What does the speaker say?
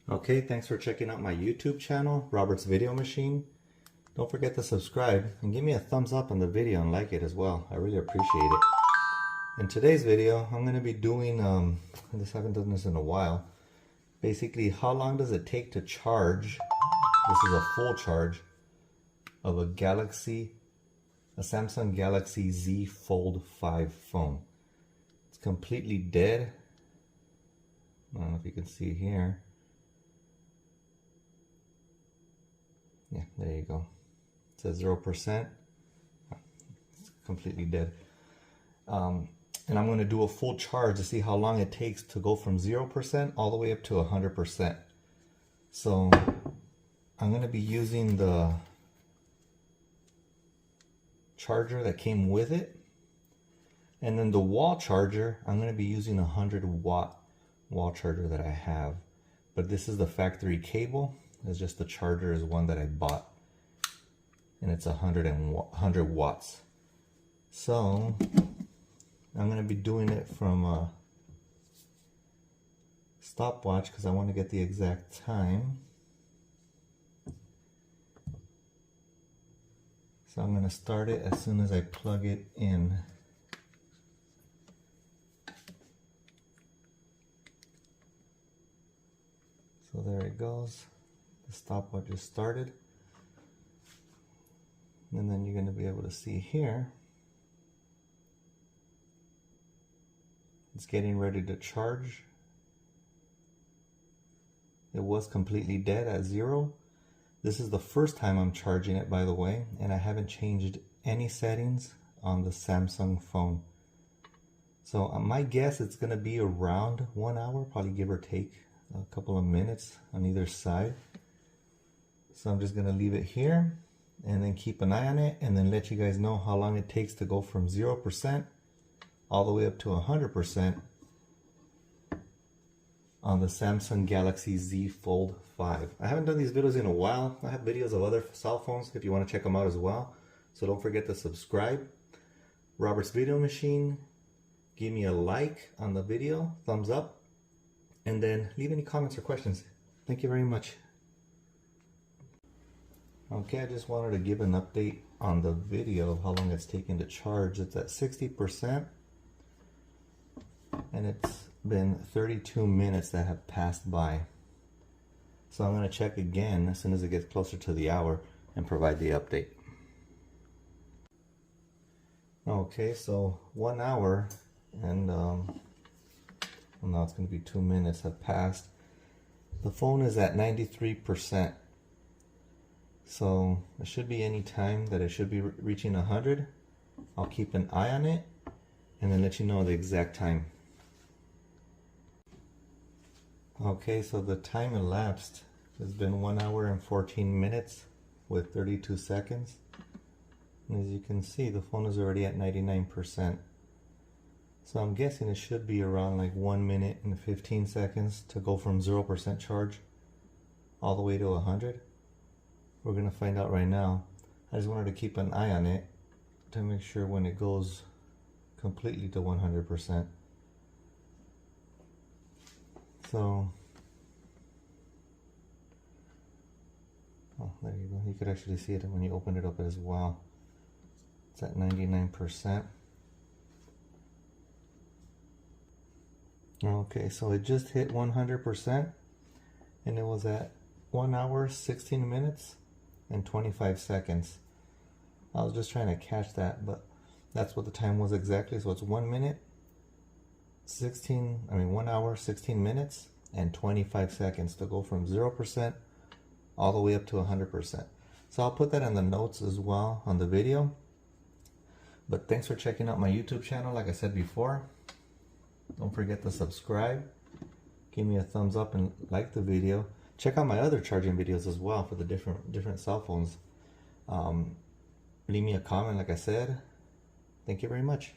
Okay, thanks for checking out my YouTube channel, Robert's Video Machine. Don't forget to subscribe and give me a thumbs up on the video and like it as well. I really appreciate it. In today's video, I'm going to be doing, I haven't done this in a while, basically how long does it take to charge, this is a full charge, of a Samsung Galaxy Z Fold 5 phone. It's completely dead. I don't know if you can see here. Yeah, there you go. It says 0%. It's completely dead. And I'm going to do a full charge to see how long it takes to go from 0% all the way up to 100%. So I'm going to be using the charger that came with it. And then the wall charger, I'm going to be using a 100-watt wall charger that I have. But this is the factory cable. It's just the charger is one that I bought. And it's 100 watts. So I'm going to be doing it from a stopwatch because I want to get the exact time. So I'm going to start it as soon as I plug it in. So there it goes. The stopwatch is started. And then you're going to be able to see here. It's getting ready to charge. It was completely dead at 0. This is the first time I'm charging it, by the way, and I haven't changed any settings on the Samsung phone. So my guess it's going to be around 1 hour, probably give or take a couple of minutes on either side. So I'm just going to leave it here and then keep an eye on it and then let you guys know how long it takes to go from 0% all the way up to 100% on the Samsung Galaxy Z Fold 5. I haven't done these videos in a while. I have videos of other cell phones if you want to check them out as well. So don't forget to subscribe. Robert's Video Machine. Give me a like on the video, thumbs up, and then leave any comments or questions. Thank you very much. Okay, I just wanted to give an update on the video of how long it's taking to charge. It's at 60%. And it's been 32 minutes that have passed by. So I'm going to check again as soon as it gets closer to the hour and provide the update. Okay, so 1 hour and well, now it's going to be 2 minutes have passed. The phone is at 93%. So it should be any time that it should be reaching 100. I'll keep an eye on it and then let you know the exact time. Okay, so the time elapsed has been 1 hour and 14 minutes with 32 seconds. And as you can see, the phone is already at 99%. So I'm guessing it should be around like 1 minute and 15 seconds to go from 0% charge all the way to 100. We're going to find out right now. I just wanted to keep an eye on it to make sure when it goes completely to 100%. So, oh, there you go. You could actually see it when you open it up as well. It's at 99%. Okay, so it just hit 100% and it was at 1 hour, 16 minutes and 25 seconds. I was just trying to catch that, but that's what the time was exactly. So it's 1 minute, 1 hour, 16 minutes and 25 seconds to go from 0% all the way up to 100%. So I'll put that in the notes as well on the video. But thanks for checking out my YouTube channel. Like I said before, don't forget to subscribe, give me a thumbs up and like the video. Check out my other charging videos as well for the different cell phones. Leave me a comment, like I said. Thank you very much.